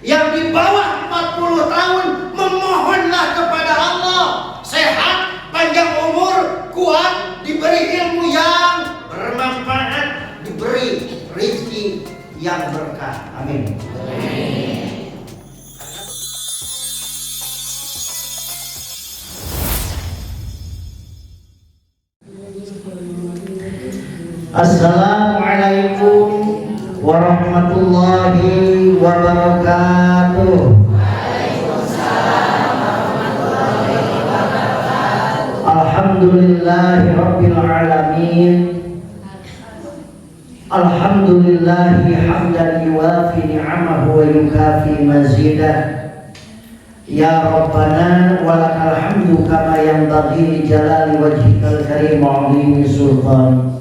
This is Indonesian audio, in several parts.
Yang di bawah 40 tahun memohonlah kepada Allah sehat, panjang umur, kuat, diberi ilmu yang bermanfaat, diberi rezeki yang berkah. Amin. Assalamualaikum warahmatullahi wabarakatuh. Alhamdulillahi rabbil alamin. Alhamdulillahi hamdan yuwafi ni'amahu wa yukafi mazidah. Ya Rabbana walakal hamdu kama yanbaghi li jalali wajhikal karim wa 'azimi sultan.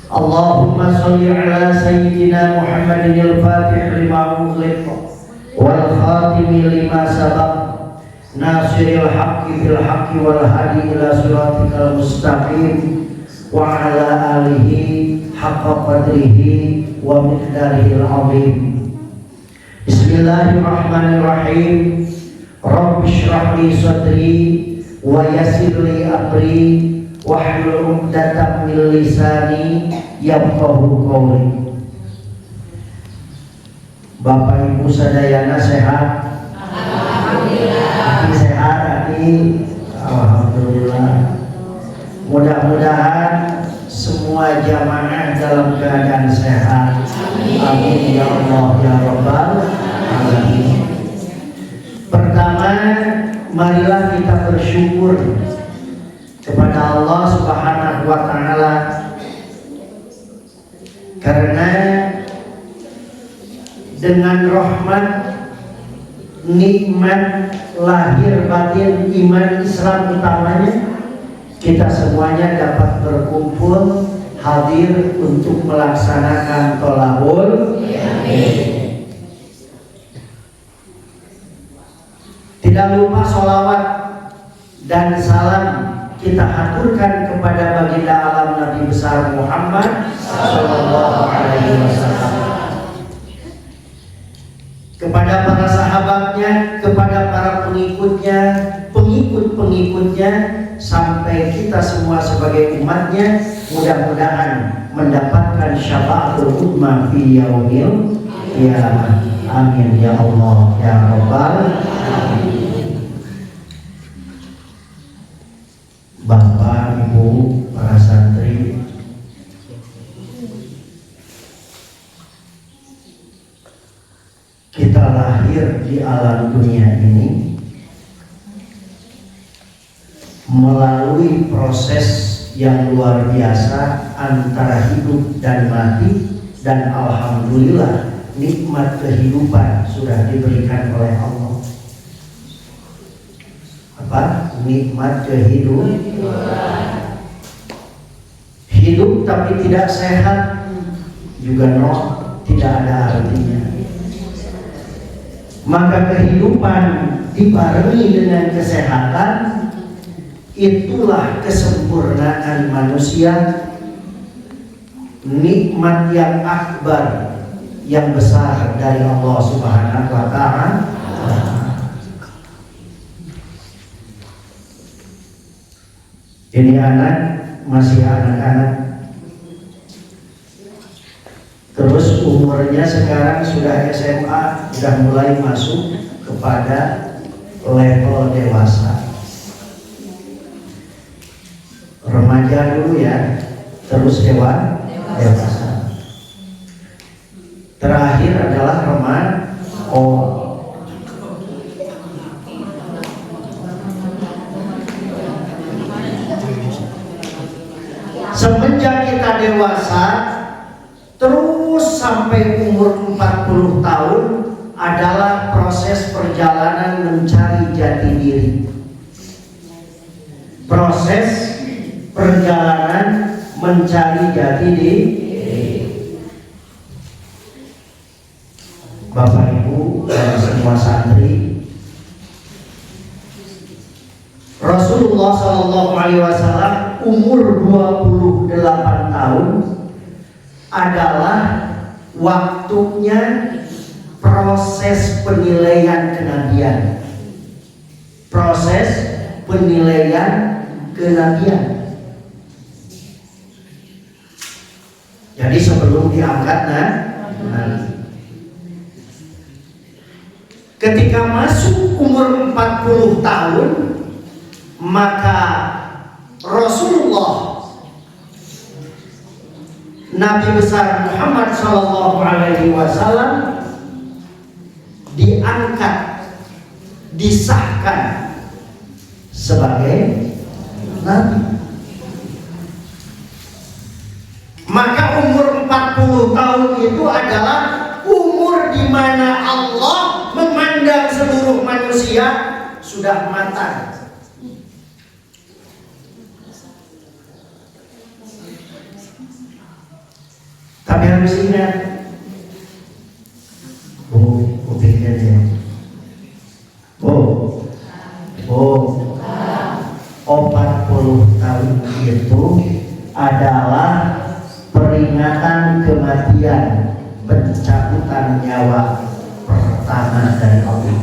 Allahumma salli ala sayyidina Muhammadin al-fatih lima ughliq wal khatimi lima sabaq nasiril haqqi bil haqqi wal hadi ila siratikal mustaqim wa ala alihi haqqa qadrihi wa miqdarihil azim. Bismillahirrahmanirrahim. Rabbi shrah li sadri wa yassir li amri wahlul 'uqdatam min lisani yafqahu qawli. Bapak Ibu sadayana sehat? Alhamdulillah. Sehat Aki? Alhamdulillah. Mudah-mudahan semua jamaah dalam keadaan sehat. Amin ya Allah ya Rabbal alamin. Pertama, marilah kita bersyukur kepada Allah Subhanahu wa taala karena dengan rahmat, nikmat lahir batin iman Islam utamanya, kita semuanya dapat berkumpul hadir untuk melaksanakan tholawul. Tidak lupa sholawat dan salam kita haturkan kepada baginda alam Nabi besar Muhammad sallallahu alaihi wasallam, kepada para sahabatnya, kepada para pengikutnya, pengikut-pengikutnya, sampai kita semua sebagai umatnya mudah-mudahan mendapatkan syafaatul ummah fi yaumil qiyamah. Amin ya Allah ya Rabbal alamin. Bapak, Ibu, para santri, kita lahir di alam dunia ini melalui proses yang luar biasa antara hidup dan mati, dan alhamdulillah nikmat kehidupan sudah diberikan oleh Allah. Apa? Nikmat kehidupan. Hidup tapi tidak sehat juga tidak ada artinya. Maka kehidupan dibarengi dengan kesehatan, itulah kesempurnaan manusia, nikmat yang akbar, yang besar dari Allah Subhanahu wa taala. Ini anak masih anak-anak, terus umurnya sekarang sudah SMA, sudah mulai masuk kepada level dewasa. Remaja dulu ya, terus dewasa. Terakhir adalah remaja. Semenjak kita dewasa terus sampai umur 40 tahun adalah proses perjalanan mencari jati diri. Proses perjalanan mencari jati diri. Bapak Ibu dan semua santri, Rasulullah SAW umur 28 tahun adalah waktunya proses penilaian kenabian. Proses penilaian kenabian. Jadi sebelum diangkat nabi, ketika masuk umur 40 tahun, maka Rasulullah Nabi besar Muhammad Sallallahu Alaihi Wasallam diangkat, disahkan sebagai nabi. Maka umur 40 tahun itu adalah umur di mana Allah memandang seluruh manusia sudah matang. Tapi harus ingat, pikirnya, 40 tahun itu adalah peringatan kematian, pencabutan nyawa pertama dari Allah.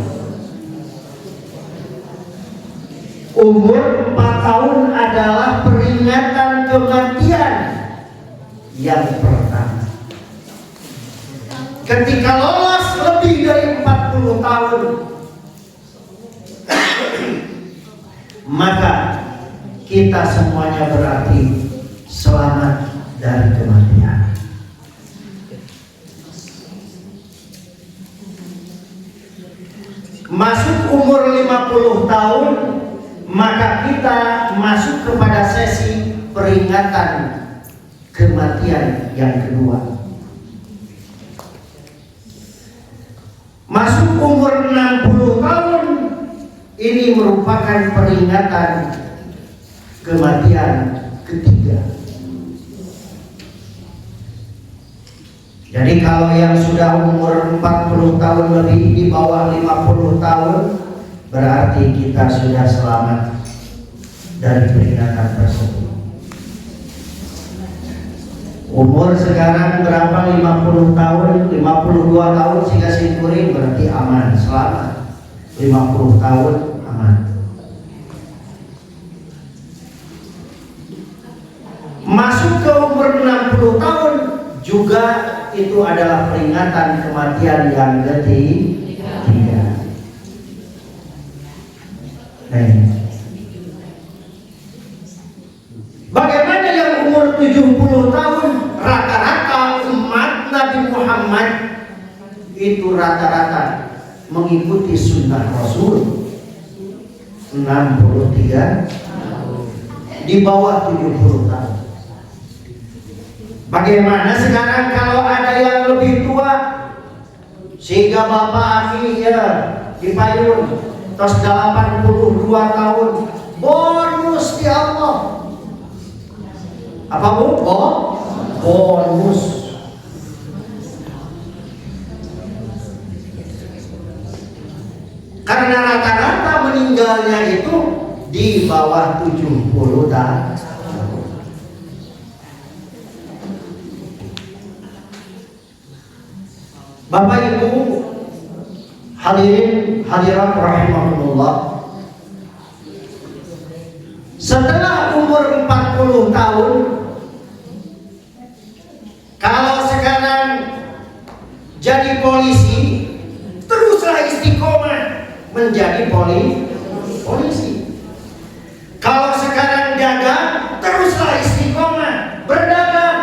Umur 4 tahun adalah peringatan kematian yang pertama. Ketika lolos lebih dari 40 tahun, maka kita semuanya berarti selamat dari kematian. Masuk umur 50 tahun, maka kita masuk kepada sesi peringatan kematian yang kedua. Masuk umur 60 tahun, ini merupakan peringatan kematian ketiga. Jadi kalau yang sudah umur 40 tahun lebih, di bawah 50 tahun, berarti kita sudah selamat dari peringatan tersebut. Umur sekarang berapa? 50 tahun, 52 tahun sehingga simpuring, berarti aman, selamat. 50 tahun aman. Masuk ke umur 60 tahun juga itu adalah peringatan kematian yang ketiga. Bagaimana yang umur 70 tahun? Rata-rata umat Nabi Muhammad itu rata-rata mengikuti sunnah Rasul 63, di bawah 70 tahun. Bagaimana sekarang kalau ada yang lebih tua, sehingga Bapak Ami ya di payung terus 82 tahun, bonus di Allah. Apa Bu? Bonus. Karena rata-rata meninggalnya itu di bawah 70 tahun. Bapak Ibu hadirin hadirat rahimakumullah, setelah umur 40 tahun, kalau sekarang jadi polisi, teruslah istiqomah menjadi polisi. Kalau sekarang dagang, teruslah istiqomah berdagang.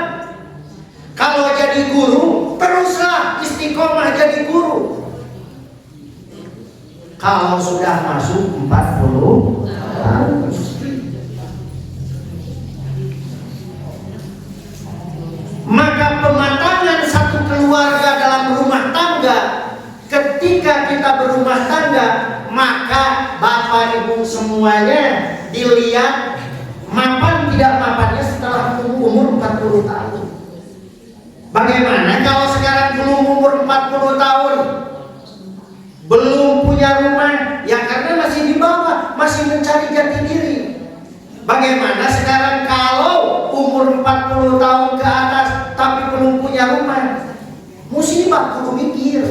Kalau jadi guru, teruslah istiqomah jadi guru. Kalau sudah masuk 40 tahun, maka pematangan satu keluarga dalam rumah tangga, ketika kita berumah tangga, maka Bapak Ibu semuanya dilihat mapan tidak mapannya setelah umur 40 tahun. Bagaimana kalau sekarang belum umur 40 tahun, belum punya rumah, ya karena masih di bawah, masih mencari jati diri. Bagaimana sekarang kalau umur 40 tahun ke atas tapi belum punya rumah? Musibah, kudu mikir.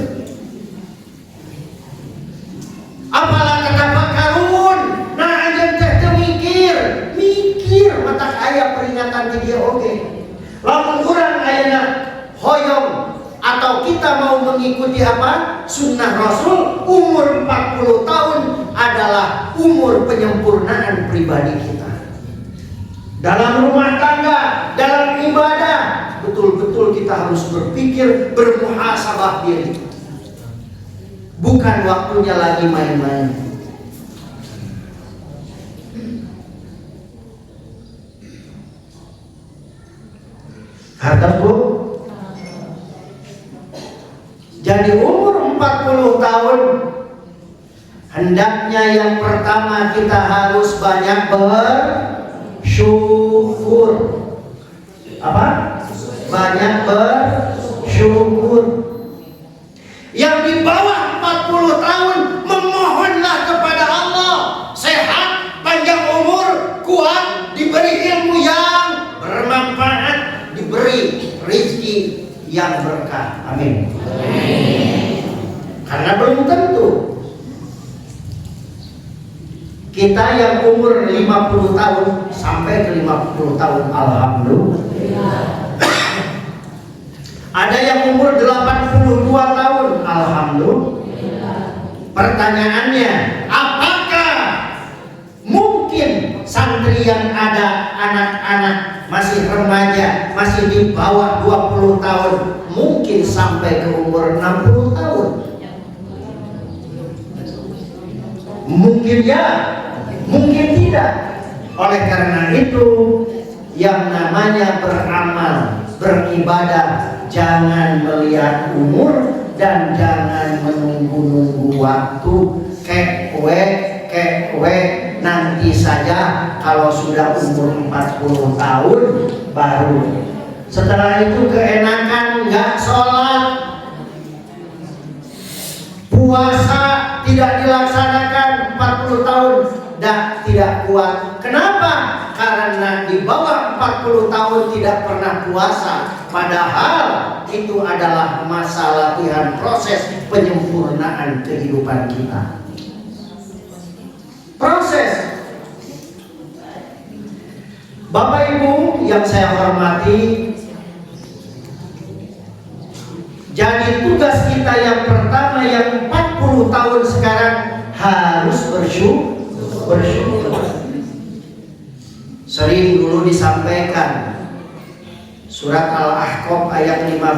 niatan di dia oke. Lamun urang ayeuna hoyong atau kita mau mengikuti apa? Sunnah Rasul, umur 40 tahun adalah umur penyempurnaan pribadi kita. Dalam rumah tangga, dalam ibadah, betul-betul kita harus berpikir, bermuhasabah diri. Bukan waktunya lagi main-main. Harta Bu. Jadi umur 40 tahun hendaknya yang pertama kita harus banyak bersyukur. Apa? Banyak bersyukur. Yang di bawah 40 tahun memohonlah kepada Allah sehat, panjang umur, kuat, diberi ilmu yang bermanfaat, diberi rezeki yang berkah. Amin. Karena belum tentu kita yang umur 50 tahun sampai ke 50 tahun alhamdulillah. Ada yang umur 82 tahun alhamdulillah. Pertanyaannya, apakah mungkin santri yang ada anak-anak masih remaja, masih di bawah 20 tahun mungkin sampai ke umur 60 tahun? Mungkin ya, mungkin tidak. Oleh karena itu, yang namanya beramal, beribadah, jangan melihat umur dan jangan menunggu-nunggu waktu. Kek nanti saja kalau sudah umur 40 tahun baru. Setelah itu keenakan nggak sholat, puasa tidak dilaksanakan 40 tahun tidak kuat. Kenapa? Karena di bawah 40 tahun tidak pernah puasa. Padahal itu adalah masa latihan proses penyempurnaan kehidupan kita. Proses. Bapak Ibu yang saya hormati, jadi tugas kita yang pertama yang 40 tahun sekarang harus bersyukur. Sering dulu disampaikan surat Al-Ahqaf ayat 15.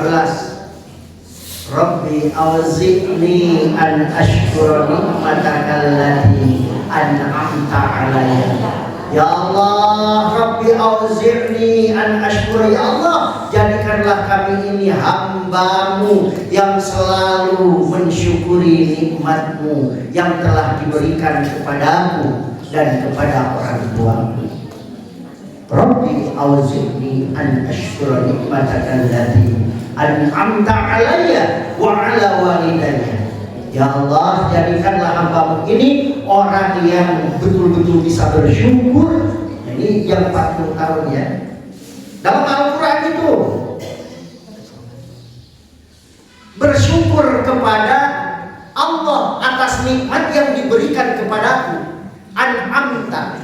Rabbi auzi'ni an ashkura ni'mataka allati an'amta 'alayya. Ya Allah, Rabbi auzi'ni an ashkura. Ya Allah, jadikanlah kami ini hamba-Mu yang selalu mensyukuri nikmat-Mu yang telah diberikan kepadaku dan kepada orang tuaku. Rabbi auzi'ni an ashkura nikmataka allati an'amta 'alayya wa 'ala walidayya. Ya Allah, jadikanlah hamba-Mu ini orang yang betul-betul bisa bersyukur. Ini yang 40 tahun ya. Dalam Al-Quran itu bersyukur kepada Allah atas nikmat yang diberikan kepadaku. An'amta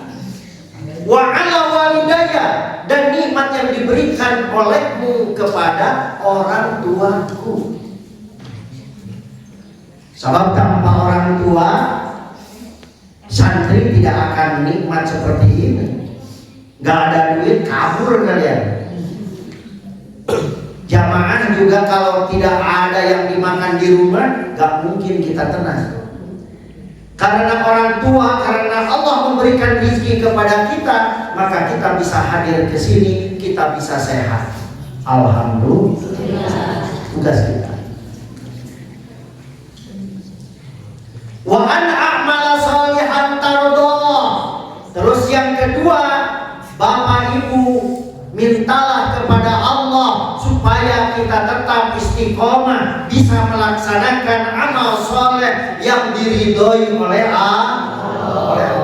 wa 'ala walidayya, dan nikmat yang diberikan olehmu kepada orang tuaku. Sebab tanpa orang tua, santri tidak akan nikmat seperti ini. Gak ada duit, kabur kalian. Jamaah juga kalau tidak ada yang dimakan di rumah, gak mungkin kita tenang. Karena orang tua, karena Allah memberikan rezeki kepada kita, maka kita bisa hadir ke sini, kita bisa sehat. Alhamdulillah. Tugas kita. Wa an a'mala shalihan tardha. Terus yang kedua, Bapak Ibu, mintalah kepada Allah supaya kita tetap istiqomah, bisa melaksanakan amal soleh yang diridhoi oleh Allah.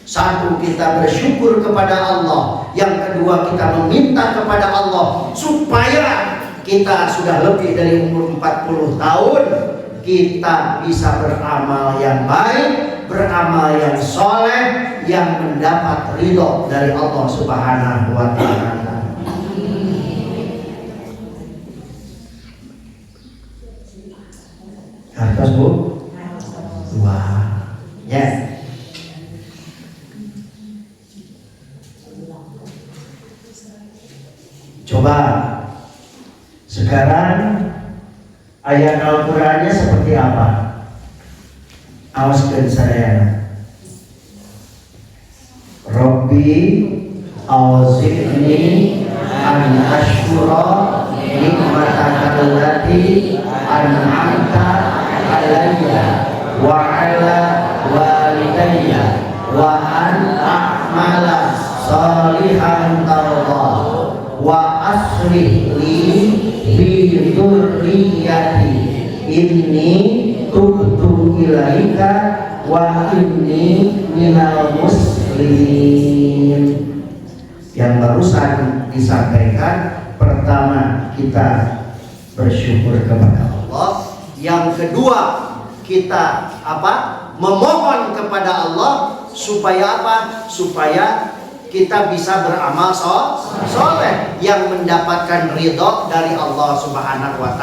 Satu, kita bersyukur kepada Allah. Yang kedua, kita meminta kepada Allah supaya kita sudah lebih dari umur 40 tahun, kita bisa beramal yang baik, beramal yang soleh, yang mendapat ridho dari Allah Subhanahu wa Ta'ala. Atas Bu? Wah, ya. Coba sekarang ayat Al-Qur'annya seperti apa? Awas ke saya. Rabbi awzidni an ashkura nikmataka allati an'amta alayya wa ala walidayya wa an a'mala salihan tardah wa aslih li fi dzurriyyati inni tubtu ilaika wa inni minal muslimin. Yang barusan disampaikan, pertama kita bersyukur kepada Allah, yang kedua kita memohon kepada Allah supaya supaya kita bisa beramal soleh yang mendapatkan ridho dari Allah Subhanahu wa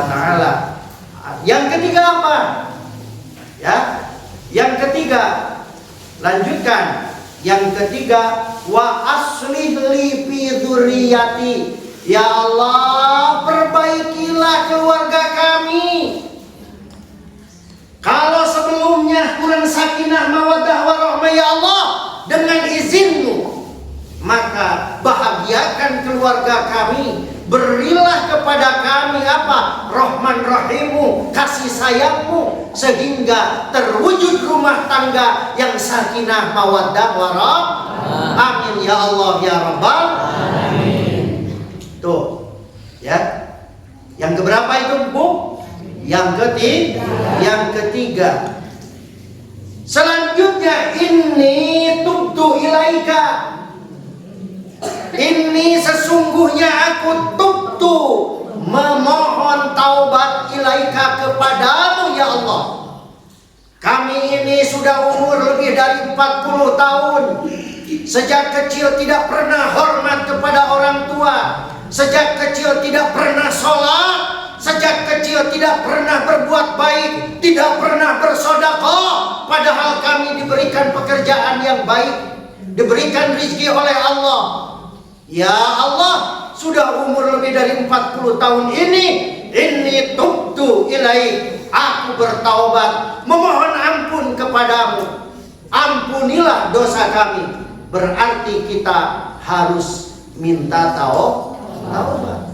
Ta'ala. Yang ketiga apa? Ya, yang ketiga, lanjutkan. Yang ketiga, wa aslih li fi dzurriyyati. Ya Allah, perbaikilah keluarga kami. Kalau sebelumnya kurang sakinah mawaddah warahmah, ya Allah, dengan izin-Mu, maka bahagiakan keluarga kami. Berilah kepada kami rahman rahim-Mu, kasih sayang-Mu, sehingga terwujud rumah tangga yang sakinah mawaddah warahmah. Amin ya Allah ya Rabbal alamin. Tuh, ya. Yang keberapa itu, Bu? Yang ketiga. Selanjutnya, inni tubtu ilaika. Ini sesungguhnya aku tubtu, memohon taubat ilaika kepadamu ya Allah. Kami ini sudah umur lebih dari 40 tahun. Sejak kecil tidak pernah hormat kepada orang tua. Sejak kecil tidak pernah sholat. Sejak kecil tidak pernah berbuat baik. Tidak pernah bersedekah. Padahal kami diberikan pekerjaan yang baik, diberikan rezeki oleh Allah. Ya Allah, sudah umur lebih dari 40 tahun ini tubtu ilaik, aku bertaubat, memohon ampun kepadamu. Ampunilah dosa kami. Berarti kita harus minta taubat.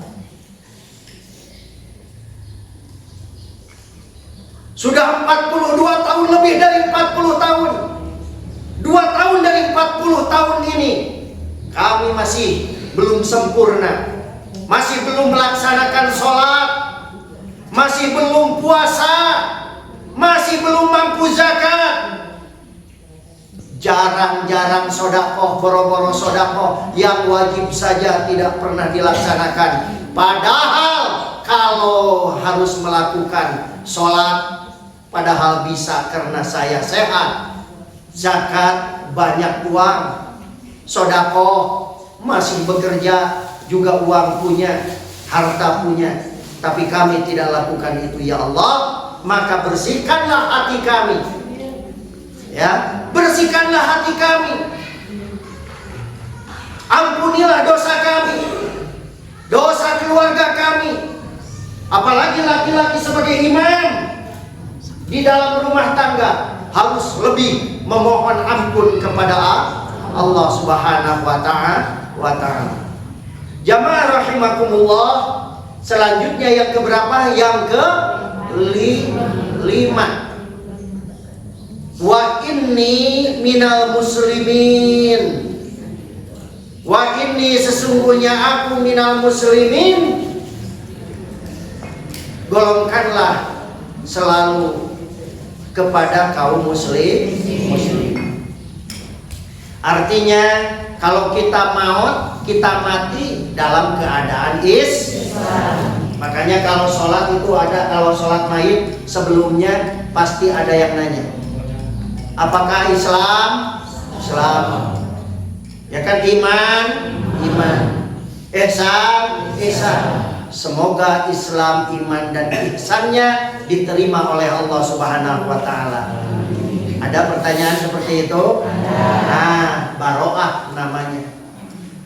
Sudah 42 tahun, lebih dari 40 tahun. 2 tahun dari 40 tahun ini kami masih belum sempurna, masih belum melaksanakan sholat, masih belum puasa, masih belum mampu zakat. Jarang-jarang sodakoh, boro-boro sodakoh yang wajib saja tidak pernah dilaksanakan. Padahal kalau harus melakukan sholat, padahal bisa karena saya sehat, zakat banyak uang, sodakoh masih bekerja juga uang punya, harta punya, tapi kami tidak lakukan itu ya Allah. Maka bersihkanlah hati kami, ya, bersihkanlah hati kami. Ampunilah dosa kami, dosa keluarga kami. Apalagi laki-laki sebagai imam di dalam rumah tangga harus lebih memohon ampun kepada Allah Subhanahu wa Ta'ala. Jamaah rahimakumullah, selanjutnya yang keberapa? Yang ke-5. Wa inni minal muslimin. Wa inni, sesungguhnya aku, minal muslimin. Golongkanlah selalu kepada kaum muslim. Artinya kalau kita maut, kita mati dalam keadaan Islam. Makanya kalau sholat itu kalau sholat mayit sebelumnya pasti ada yang nanya, apakah Islam? Islam. Ya kan, iman, ihsan. Semoga Islam, iman dan ihsannya diterima oleh Allah Subhanahu wa taala. Ada pertanyaan seperti itu? Nah, baroah namanya.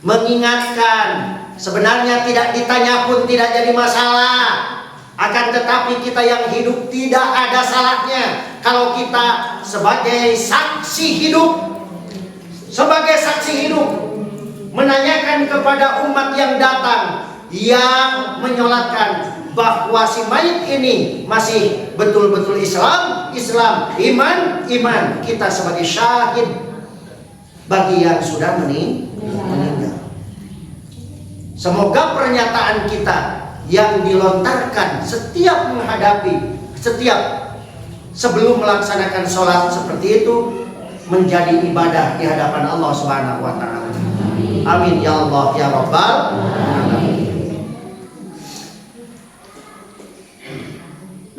Mengingatkan, sebenarnya tidak ditanya pun tidak jadi masalah. Akan tetapi kita yang hidup tidak ada salahnya kalau kita sebagai saksi hidup menanyakan kepada umat yang datang, yang menyolatkan, bahwa si mayit ini masih betul-betul Islam, iman. Kita sebagai syahid bagi yang sudah meninggal. Semoga pernyataan kita yang dilontarkan setiap sebelum melaksanakan sholat seperti itu menjadi ibadah di hadapan Allah Subhanahu wa taala. Amin ya Allah ya Rabbal alamin.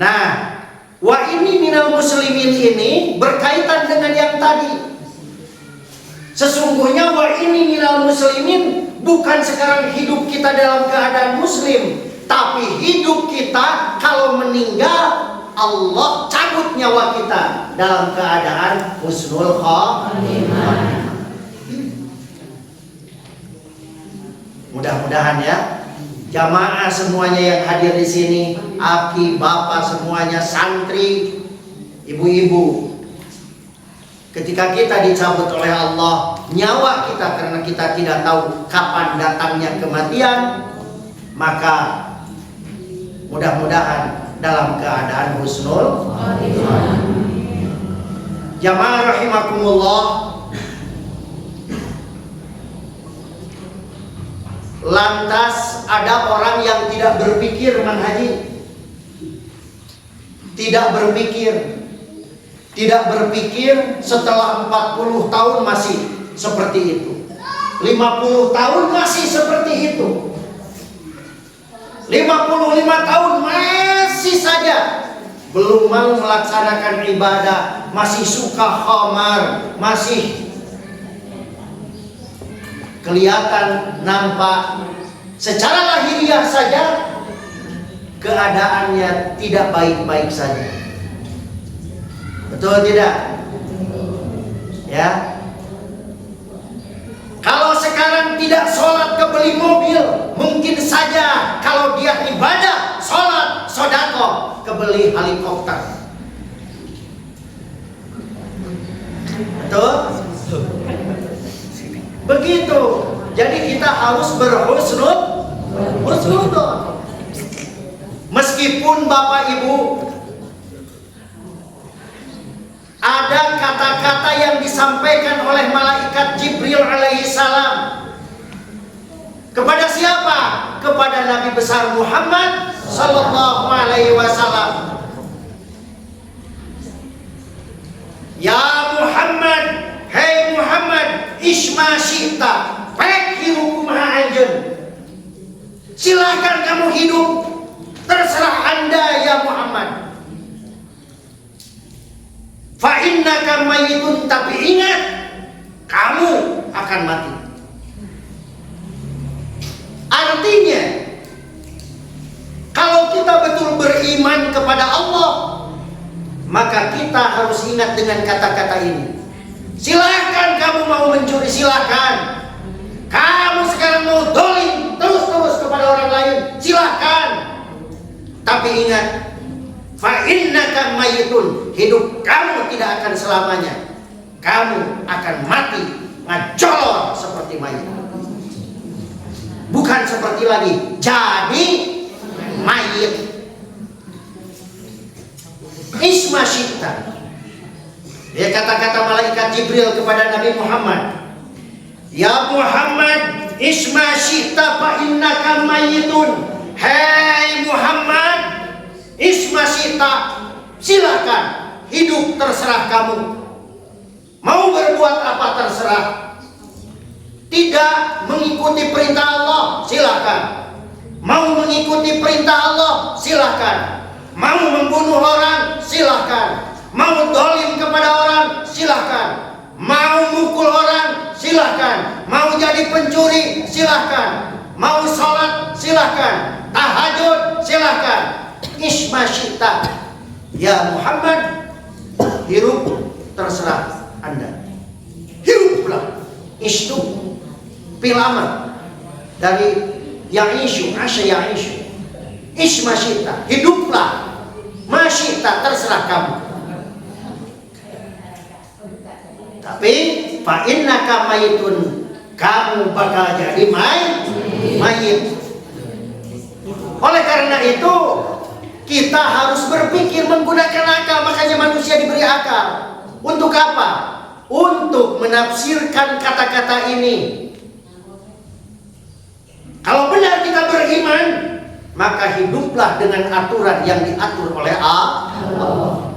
Nah, wa ini minal muslimin ini berkaitan dengan yang tadi. Sesungguhnya wa ini minal muslimin bukan sekarang hidup kita dalam keadaan muslim, tapi hidup kita kalau meninggal Allah cabut nyawa kita dalam keadaan husnul khotimah. Mudah-mudahan ya jamaah semuanya yang hadir di sini, aki, bapak semuanya, santri, ibu-ibu, ketika kita dicabut oleh Allah nyawa kita karena kita tidak tahu kapan datangnya kematian, maka mudah-mudahan dalam keadaan husnul khotimah. Jamaah rahimakumullah, lantas ada orang yang tidak berpikir manhaji, tidak berpikir setelah 40 tahun masih seperti itu, 50 tahun masih seperti itu, 55 tahun masih saja belum mau melaksanakan ibadah, masih suka khamar, masih kelihatan nampak secara lahiriah saja keadaannya tidak baik-baik saja. Betul tidak? Ya. Kalau sekarang tidak sholat kebeli mobil, mungkin saja kalau dia ibadah, sholat, sodako, kebeli helikopter. Betul? Begitu. Jadi kita harus berhusnudon. Meskipun Bapak Ibu ada kata-kata yang disampaikan oleh malaikat Jibril alaihissalam kepada siapa? Kepada Nabi besar Muhammad sallallahu alaihi wasallam. Ya Muhammad, hei Muhammad, isma syi'ta, pek hukumaha anjeun. Silahkan kamu hidup, terserah Anda ya Muhammad. Fa innaka mayitun, tapi ingat kamu akan mati. Artinya kalau kita betul beriman kepada Allah, maka kita harus ingat dengan kata-kata ini. Silahkan kamu mau mencuri, silahkan. Kamu sekarang mau dolim terus-terus kepada orang lain, silahkan. Tapi ingat, fa innaka mayitun, hidup kamu tidak akan selamanya. Kamu akan mati ngajolor seperti mayit. Bukan seperti lagi jadi mayit. Isma syi'ta. Ya, kata-kata malaikat Jibril kepada Nabi Muhammad, ya Muhammad, isma syi'ta fa innaka mayitun. Hei Muhammad, isma syi'ta, silakan hidup, terserah kamu. Mau berbuat apa terserah. Tidak mengikuti perintah Allah, silakan. Mau mengikuti perintah Allah, silahkan. Mau membunuh orang, silahkan. Mau dolim kepada orang, silahkan. Mau mukul orang, silahkan. Mau jadi pencuri, silahkan. Mau sholat, silahkan. Tahajud, silahkan. Isma syita. Ya Muhammad, hirup terserah Anda. Hiruplah. Ishtu pilama dari ya'ishu, asya ya'ishu. Isma syita, hiduplah. Masyita, terserah kamu. Tapi fa innaka mayitun, kamu bakal jadi mayit. Oleh karena itu kita harus berpikir menggunakan akal. Makanya manusia diberi akal. Untuk apa? Untuk menafsirkan kata-kata ini. Kalau benar kita beriman, maka hiduplah dengan aturan yang diatur oleh Allah.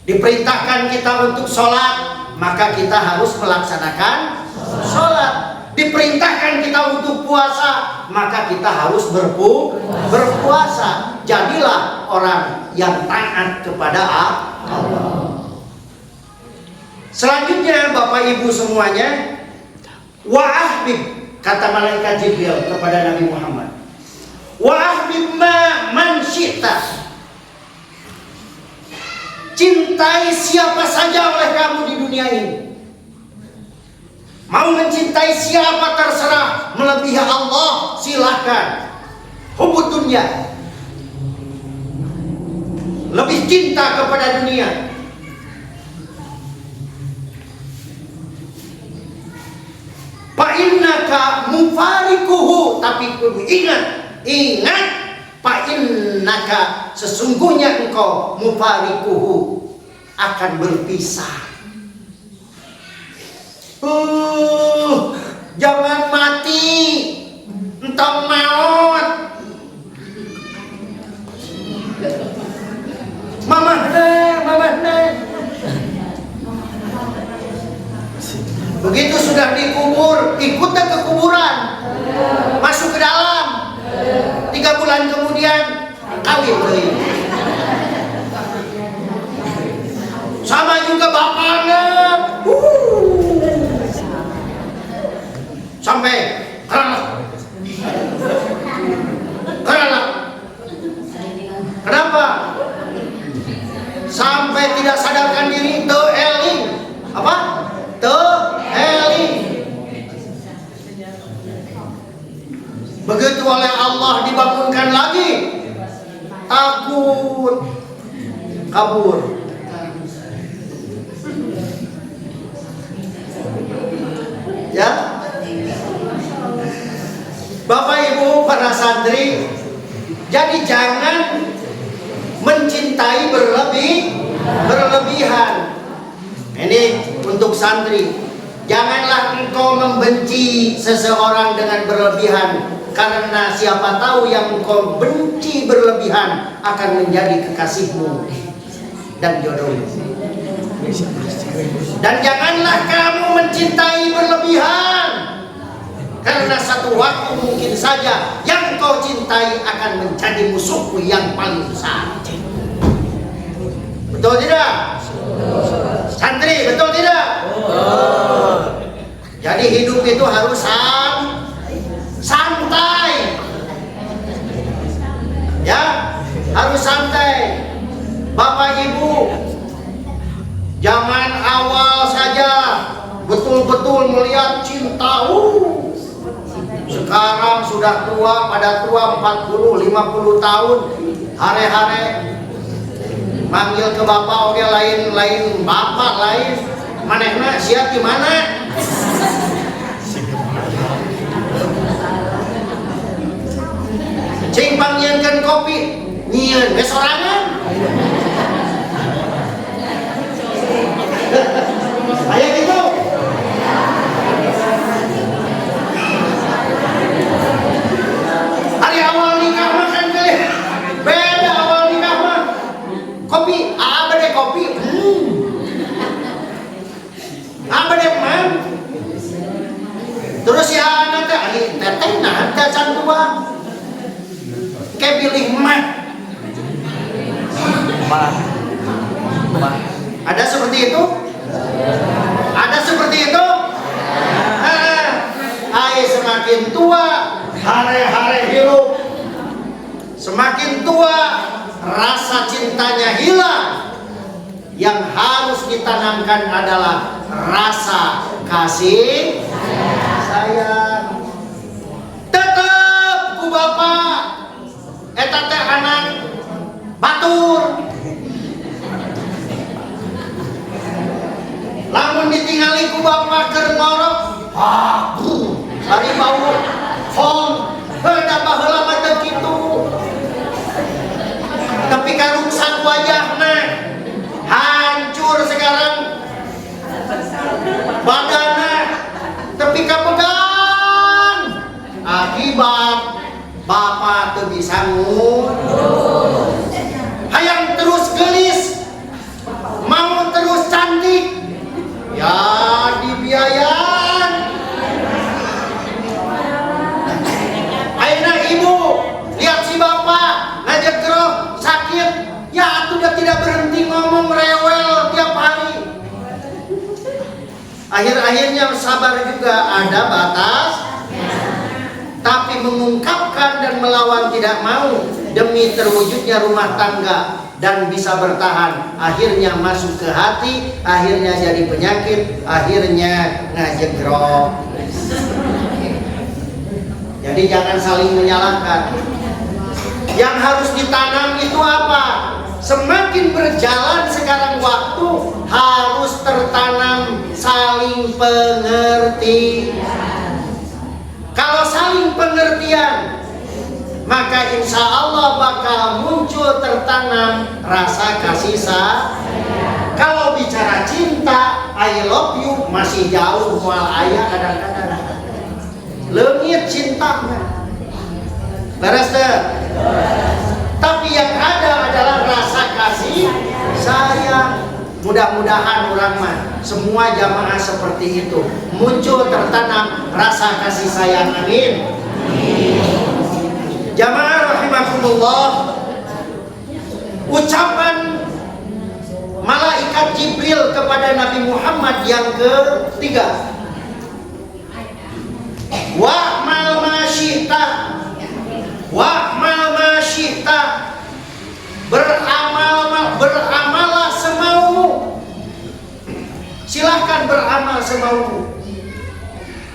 Diperintahkan kita untuk sholat, maka kita harus melaksanakan sholat. Diperintahkan kita untuk puasa, maka kita harus berpuasa. Jadilah orang yang taat kepada Allah. Selanjutnya Bapak Ibu semuanya, wa ahbib, kata malaikat Jibril kepada Nabi Muhammad, wa ahbib man syi'ta, cintai siapa saja oleh kamu di dunia ini. Mau mencintai siapa terserah, melebihi Allah silahkan. Hubud dunia, lebih cinta kepada dunia. Fa innaka mufarikuhu, tapi ingat fa innaka, sesungguhnya engkau mufarikuhu, akan berpisah. Jangan mati, entah maut. Mama begitu sudah dikubur, ikutlah ke kuburan, masuk ke dalam. 3 bulan kemudian kawin lagi. Sama juga bapaknya, sampai kerana. Kenapa? Sampai tidak sadarkan diri, teeling. Apa? Teeling. Begitu oleh Allah dibangunkan lagi, takut kabur. Ya, Bapak Ibu para santri, jadi jangan mencintai berlebihan. Ini untuk santri. Janganlah engkau membenci seseorang dengan berlebihan, karena siapa tahu yang engkau benci berlebihan akan menjadi kekasihmu dan jodohmu. Dan janganlah kamu mencintai berlebihan, karena satu waktu mungkin saja yang kau cintai akan menjadi musuhmu yang paling besar. Betul tidak? Santri, betul tidak? Jadi hidup itu harus santai. Ya, harus santai. Bapak Ibu, jangan awal saja betul-betul melihat cinta. Sekarang sudah tua, pada tua 40, 50 tahun, hare-hare manggil ke bapak, oke lain bapak lain. Manehna siap gimana? Cing panggilkan kopi, nyieun ge sorangan. Aya gitu. Hari awal nikah mah kan beda, awal nikah mah kopi, beda kopi. Beda mah. Terus ya anak teh teteh nah teh Ada seperti itu? Ada seperti itu? Ai semakin tua, hare-hare hidup. Semakin tua, rasa cintanya hilang. Yang harus ditanamkan adalah rasa kasih sayang. Tetap ku bapak, eta teh anak batur. Lamun ditinggali ku bapak keur ngorok, bari bau fong, heuda baheula mah teu kitu. Tapi karungsak wajahna, hancur sekarang badanna, tapi kapegang akibat bapak teu bisa ngurus. Hayang terus gelis, mau terus cantik, ya dibiayan. Ayeuna ibu lihat si bapak ngajegrok sakit, ya atuh udah tidak berhenti ngomong rewel tiap hari. Akhir-akhirnya sabar juga ada batas, tapi mengungkapkan dan melawan tidak mau demi terwujudnya rumah tangga dan bisa bertahan, akhirnya masuk ke hati, akhirnya jadi penyakit, akhirnya ngajegrok. Jadi jangan saling menyalahkan. Yang harus ditanam itu apa? Semakin berjalan sekarang waktu, harus tertanam saling pengertian. Kalau saling pengertian, maka insya Allah bakal muncul tertanam rasa kasih sayang. Kalau bicara cinta, I love you masih jauh mual ayah kadang-kadang. Leungit cintanya, beres deh. Tapi yang ada adalah rasa kasih sayang. Mudah-mudahan orang mah semua jamaah seperti itu, muncul tertanam rasa kasih sayang. Amin. Jamaah rahimakumullah, ucapan malaikat Jibril kepada Nabi Muhammad yang ketiga, wa'mal ma syi'ta, wa'mal ma syi'ta, beramalah semaumu. Silahkan beramal semaumu.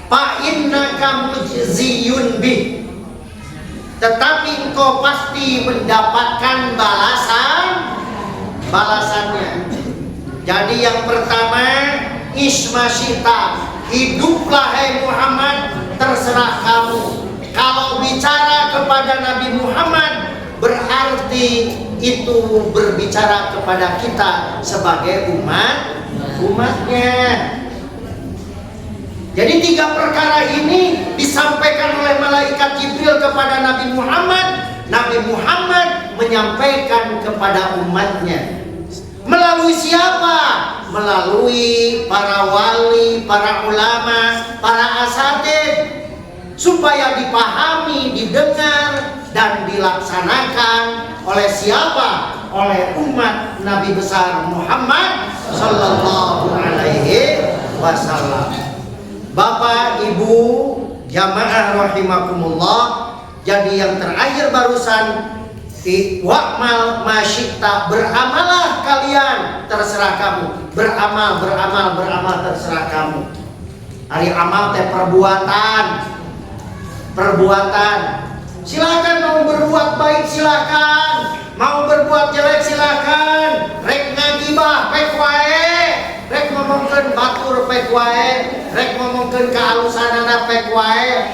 Fa innaka mujziyun bih, tetapi engkau pasti mendapatkan balasannya. Jadi yang pertama, isma syita, hiduplah hai Muhammad, terserah kamu. Kalau bicara kepada Nabi Muhammad, berarti itu berbicara kepada kita sebagai umatnya. Jadi tiga perkara ini disampaikan oleh malaikat Jibril kepada Nabi Muhammad. Nabi Muhammad menyampaikan kepada umatnya. Melalui siapa? Melalui para wali, para ulama, para asatidz, supaya dipahami, didengar, dan dilaksanakan oleh siapa? Oleh umat Nabi besar Muhammad Sallallahu Alaihi Wasallam. Bapak, Ibu, jamaah rahimakumullah. Jadi yang terakhir barusan, wa'mal ma syi'ta, beramalah kalian, terserah kamu. Beramal terserah kamu. Hari amal teh perbuatan. Silakan mau berbuat baik silakan, mau berbuat jelek silakan. Rek ngagibah pek wae, rek ngomongkeun batur pek wae, rek ngomongkeun kehalusanana pek wae.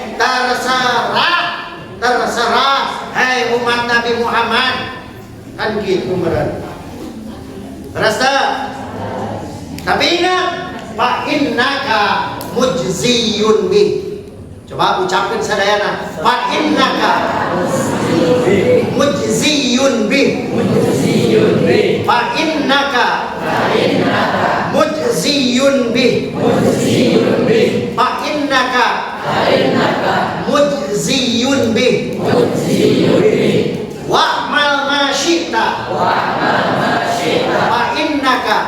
Terserah, hai umat Nabi Muhammad. Kan gitu meureun. Rasa. Tapi ingat, fa innaka mujziyun bih. Coba ucapkan sadayana, fa innaka mujziyun bih. Fa innaka mujziyun bih. Fa innaka mujziyun bih. Wa'mal ma syi'ta, innaka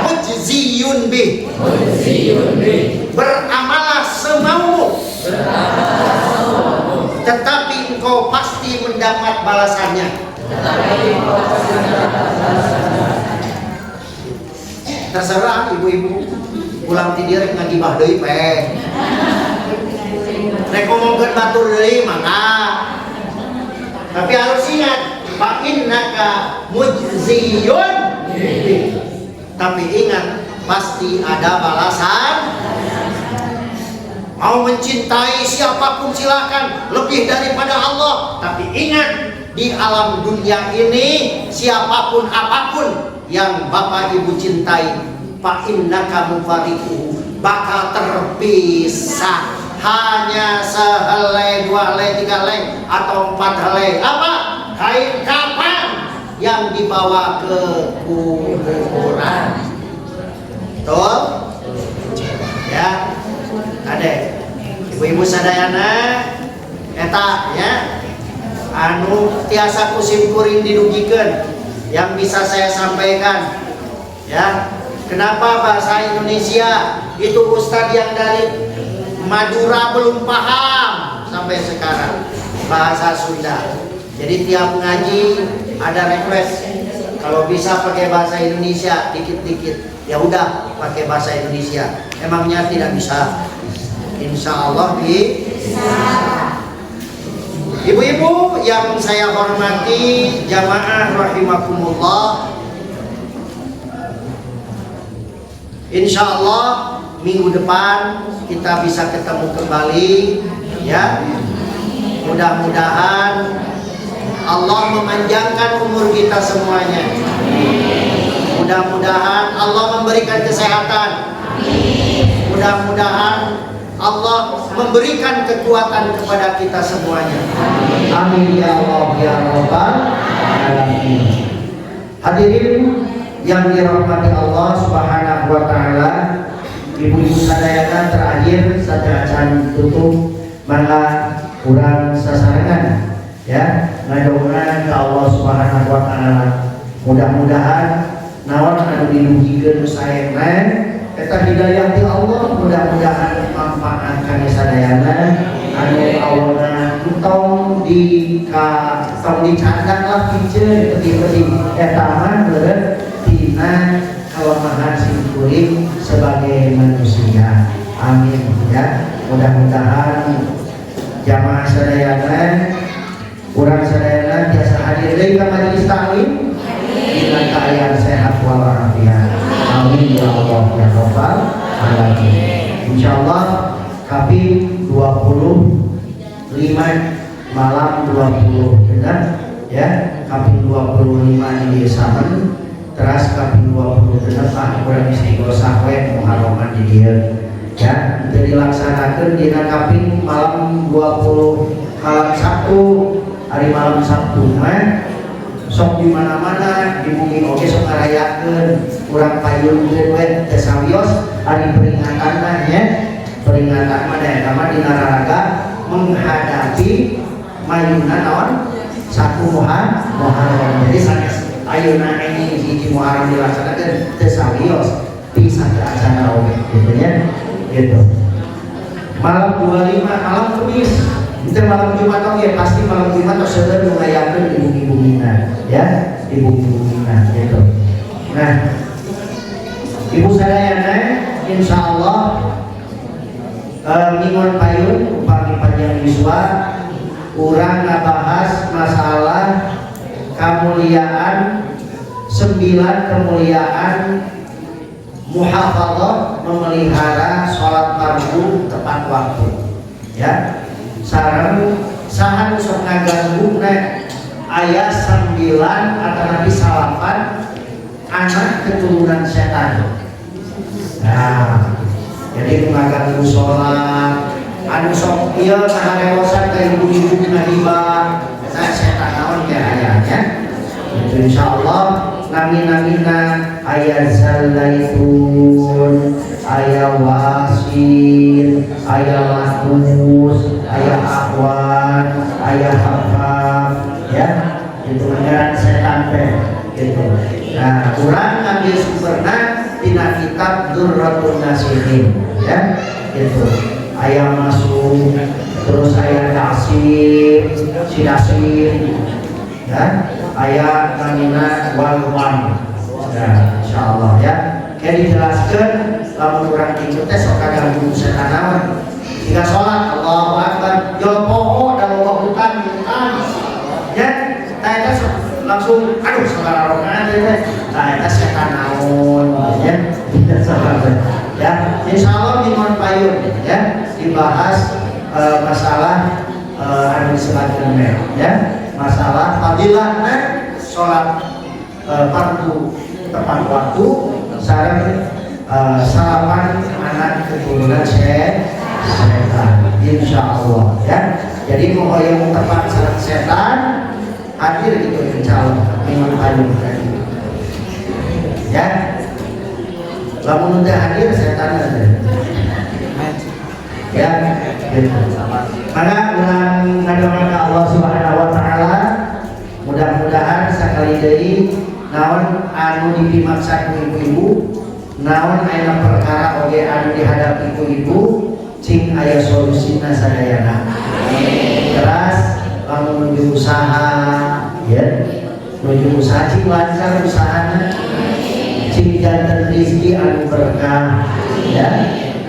mujziyun bih. Beramalah semaumu, tetapi engkau pasti mendapat balasannya. Terserah ibu-ibu pulang tidur ngagibah deui pe. Rek ngomongkeun batur deui mangga. Tapi harus ingat, fa innaka mujziyun. Tapi ingat, pasti ada balasan. Mau mencintai siapapun silakan, lebih daripada Allah. Tapi ingat, di alam dunia ini siapapun apapun yang Bapak Ibu cintai, fa innaka mufariquhu, bakal terpisah. Hanya sehelai, 2 helai, 3 helai, atau 4 helai. Apa? Kain kapan yang dibawa ke kuburan. Betul? Ya. Adek, ibu-ibu sadayana eta ya, anu tiasa kusim kuring didugikeun yang bisa saya sampaikan ya. Kenapa bahasa Indonesia itu Ustadz yang dari Madura belum paham sampai sekarang bahasa Sunda. Jadi tiap ngaji ada request kalau bisa pakai bahasa Indonesia dikit-dikit. Ya udah pakai bahasa Indonesia. Emangnya tidak bisa? Insya Allah bisa. Ibu-ibu yang saya hormati, jamaah rahimakumullah. Insya Allah minggu depan kita bisa ketemu kembali ya. Mudah-mudahan Allah memanjangkan umur kita semuanya. Mudah-mudahan Allah memberikan kesehatan. Mudah-mudahan Allah memberikan kekuatan kepada kita semuanya. Amin ya Allah ya Rabbal alamin. Hadirin yang dirahmati Allah Subhanahu wa taala, ibu-ibu sadayana terakhir sadayana tutup mangga kurang sasarangan ya, ngadoakeun ka Allah Subhanahu wa taala. Mudah-mudahan naon anu dilugikeun saena eta hidayah ti Allah, mudah-mudahan manfaat kami sadayana anu awalna tong dicandang lah piceun peti-peti eta mah beureun tina kelemahan simkuring sebagai manusia. Amin ya. Mudah-mudahan jamaah sadayana urang sadayana biasa hadir deui ka majelis taklim dengan keadaan sehat walafiat. Amin ya Allah ya Rabbal alamin. Insyaallah Kaping 25 malam 20 benar ya. Kaping 25 di Samen, terus kaping 28 kurang istighosah we muharraman di dieu ya. Itu dilaksanakeun dina kaping malam 20 malam Sabtu, hari malam Sabtu mah sok di mana-mana di bumi oge sok ngarayakeun urang payun we teh sawios ari peringatan mah nya. Peringatan mah daerah mah dina raraga menghadapi mayuna naon 1 Muharram. Jadi sanes ayeuna ini hiji Muharram dilaksanakeun teh sawios bisa acara oge gitu nya gitu. Malam 25 malam Kamis, itu malam Jumat oke pasti malam Jumat tos seueur nu ngayakeun di bumi-bumina ya, di bumi-bumina gitu. Nah, ibu sadayana insyaallah mingon payun upami panjang yuswa urang ngabahas masalah kemuliaan 9 kemuliaan muhafadzah memelihara sholat fardu tepat waktu ya. Sareng saha nu sok ngaganggu aya 9 atau nabi 8 anak keturunan setan. Nah, jadi ngaganggu sholat anu sok ieu sahareosan ka ibu-ibu ngahibah nah setan naon teh ayahnya. Itu insyaallah nami-namina ayah Zalaitun, ayah Wasin, ayah Latus, ayah Akhwan, ayah Hafaf ya. Itu ngaran setan teh gitu. Nah, kurang ambil sumberna tina kitab Durratun Nasihin, ya, gitu. Ayam masuk, terus ayam dasir, si dasir, ya, ayam namina wal-wan. Nah, insyaallah ya. Kayak dijelaskan, lamun kurang ikut tes sok kaganggu setan naon. Jika sholat, Allahu Akbar, jopo dan Allah hutan, ya, tanya langsung, aduh saudara rokaat ya, tanya setan naon, ya, ya, insya Allah di Payun, ya, dibahas masalah anu disebutkan ya, masalah fadilahnya sholat fardu tepat waktu, sareng sarapan anak keturunan setan, insya Allah ya. Jadi mau yang tepat sareng setan hadir gitu insya Allah minggu pagi ya. Lamun udah hadir setan ada ya gitu. Karena ngadoakan Allah Subhanahu wa taala mudah-mudahan sekali deui naon anu dipimaksa ku ibu-ibu, naon aya perkara oge anu dihadapi ku ibu cing aya solusina sadayana. Terus lamun menuju usaha ya, menuju usaha cing lancar usahana, cing janten rezeki anu berkah ya,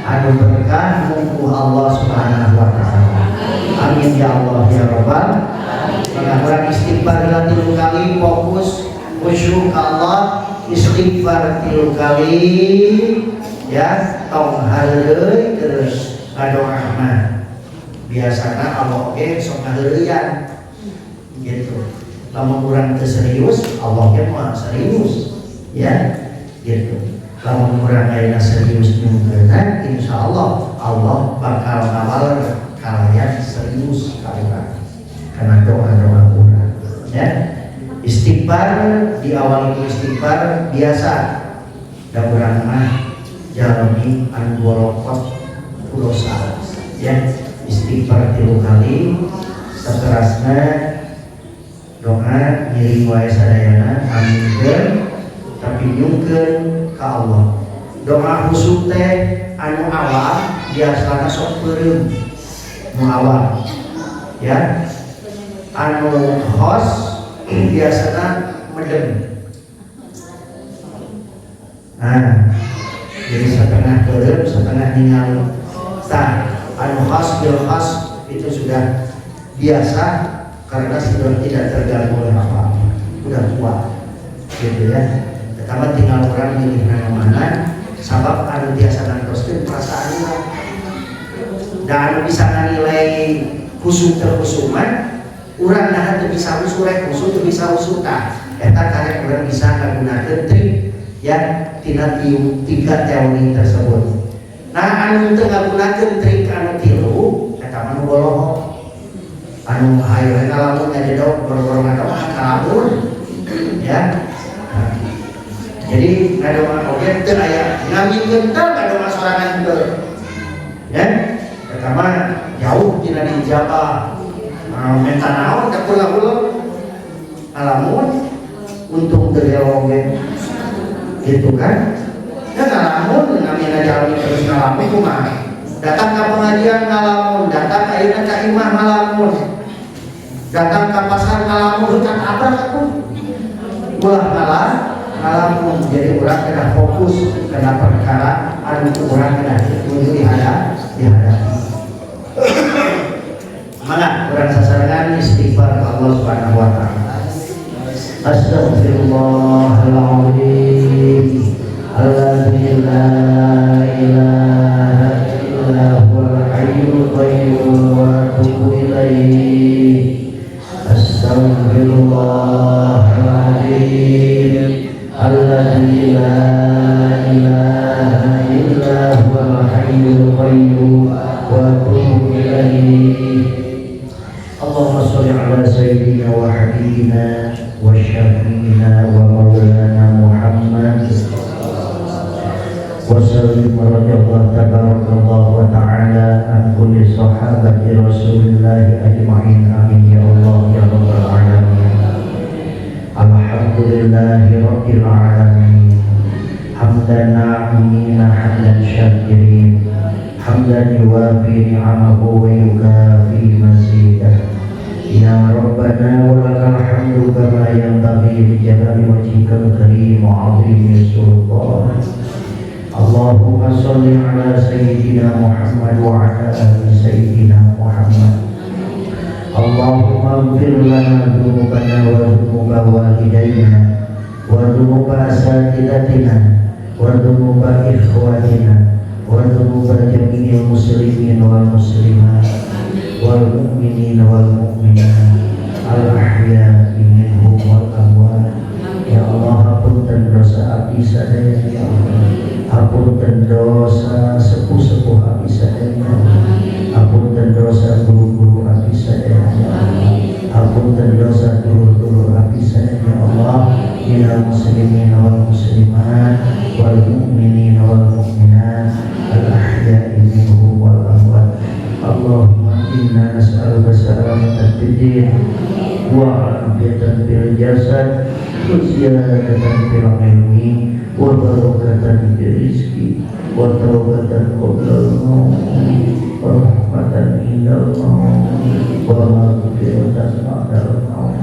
anu berkah mungku Allah Subhanahu wa taala. Amin ya Allah ya Rabbal. Orang istighfar 3 kali, fokus khusyuk ke Allah, istighfar 3 kali ya, tong hareuleuy terus ngadoa mah biasana Allah ge sok ngaheureuyan gitu. Lamun urang teu serius, Allah ge mah serius ya gitu. Lamun urang aya serius nyungkeunna, insyaallah Allah bakal ngawal kalayan serius ka urang karena doa-doa urang ya. Istighfar diawali istighfar biasa, da urang mah jalmi anu bolokot dosa ya. Istighfar 3 kali, saterasna doa ngiring wae sadayana aminkeun tapi nyungkeun ka Allah. Doa khusyuk teh anu awal biasana sok peureum nu awal ya, anu khos biasana medem. Nah, jadi setengah peureum setengah ningali. Anu khas bil khas itu sudah biasa karena sudah tidak terganggu oleh apa-apa, sudah kuat gitu ya. Pertama tinggal orang milih mana sabab anu biasa nangtoskeun perasaannya dan anu bisa nilai khusyuk terkhusyuman urang nah teu bisa khusyuk rek khusyuk teu bisa khusyuk eta karek urang bisa ngagunakeun trik ya tina 3 teori tersebut. Nah anu teu ngagunakeun trik anu tilu eta mah nu boloho, anu hayu ngalamun ngajadog boro-boro ngadog ngalamun ya. Jadi ngadoa oge teu aya ngaminkeun teh ngadoa sorangan teu ya. Pertama jauh tina dijabah menta naon teh kula-kula ngalamun untung teu oge gitu kan. Ya ngalamun namina jalmi terus ngalamun kumaha, datang ke pengajian ngalamun, datang ayeuna ka imah ngalamun, datang ke pasar ngalamun, kan apa aku ulah ngalamun. Jadi urang kena fokus kena perkara anu urang kena kudu dihadapi. Mana urang sasarangan istighfar ke Allah Subhanahu wa taala. Astaghfirullahaladzim alladzi la ilaha illa huwal hayyul qayyum wa atubu ilaihi. Astaghfirullahaladzim alladzi la ilaha illa huwal hayyul qayyum wa atubu ilaihi. Allahumma sholli ala sayyidina wa habibina wa syafiina wa maulana Muhammad wa sallim radhiyallahu tabarakallahu wa ta'ala an kulli sahabati Rasulillah ajma'in. Amin ya Allah ya rabbal alamin. Alhamdulillahi Rabbil Alamin. Hamdan na'imina hamdan syakirin, hamdan yuwafi ni'amahu wa yukafi mazidah. Ya Rabbana walakal hamdu kama yanbaghi li jalali wajhikal karim wa 'azimi sultan. Allahumma shalli ala sayyidina Muhammad wa ala ali sayyidina Muhammad. Allahumma ighfir lana dhunubana wa dhunuba walidayna wa dhunuba asatidatina wa dhunuba ikhwatina wa dhunuba jami'il muslimin wal muslimat wal mu'minin wal mu'minat al ahya'i minhum wal amwat. Ya Allah, ampunkan dosa abdi sadaya ya Allah. Ampunkan dosa sepuh-sepuh abdi sadaya ya Allah. Ampunkan dosa guru-guru abdi sadaya ya Allah. Ampunkan dosa guru-guru abdi sadaya ya Allah. Minal muslimin wal muslimat wal mu'minin wal mu'minat al ahya'i minhum wal amwat. Allahumma inna nas'aluka salamatan fid din wa afiyatan fil jasad wa ziyadatan fil ilmi wa barakatan fil rizqi wa tawbatan qabla al-maut wa rahmatan indal maut wa maghfiratan ba'da al-maut.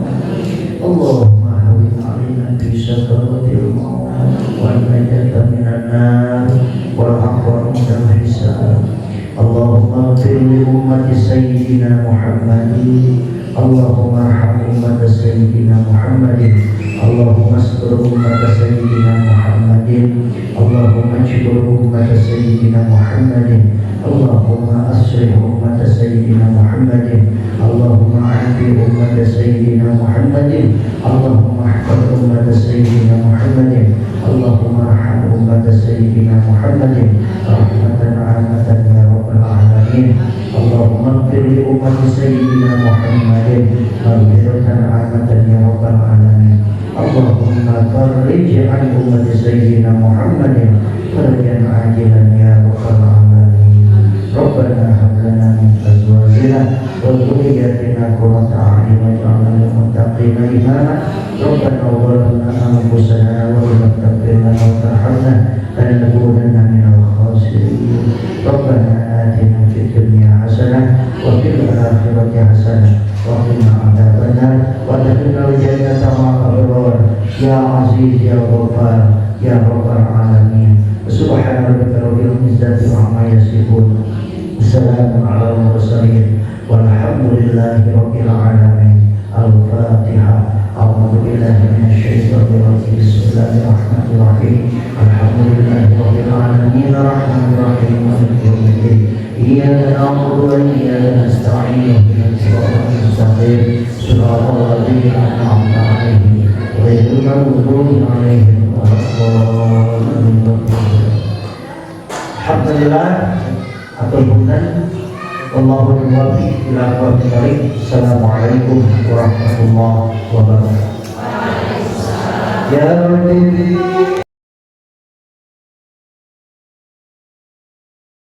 Allahumma hawwin 'alaina fi sakaratil maut wa najatan minan nar wal 'afwa 'inda hisab. Allahumma ighfir li ummati sayyidina Muhammadin. Allahumma arham ummata sayyidina Muhammadin. Allahumma astur ummata sayyidina Muhammadin. Allahumma ajbur ummata sayyidina Muhammadin. Allahumma asrih ummata sayyidina Muhammadin. Allahumma ahdi ummata sayyidina Muhammadin. Allahumma ahfad ummata sayyidina Muhammadin. Allahumma arham ummata sayyidina Muhammadin rahmatan 'amatan ya rabbal alamin. Allahumma ighfir li ummati sayyidina Muhammadin maghfiratan 'amatan ya rabbal alamin. Allahumma farrij 'an ummati sayyidina Muhammadin farjan 'ajilan ya rabbal alamin. Rabbana hab lana min azwajina wa dhurriyyatina qurrata a'yun waj'alna lil muttaqina imama. Rabbana zalamna anfusana wa lam taghfir lana wa tarhamna lanakunanna minal khasirin. Rabbana atina fid dunya hasanah wa fil akhirati hasanah wa qina adzabannar wa adkhilnal jannata ma'al abrar ya aziz ya ghaffar ya rabbal alamin. Subhana rabbika rabbil izzati amma yasifun. Assalamu ala mursalin walhamdulillahi rabbil alamin. Al-Fatihah. A'udzu billahi minasyaitonir rajim. Bismillahirrahmanirrahim. Alhamdulillahi rabbil alamin arrahmanir rahim maliki yaumiddin. Iyyaka na'budu wa iyyaka nasta'in ihdinas siratal mustaqim siratal ladzina an'amta 'alaihim ghairil maghdubi 'alaihim waladdallin. Alhamdulillah. Atur punten. Wallahu muwaffiq ila aqwamit thoriq. Assalamualaikum warahmatullahi wabarakatuh. Ya Rabbi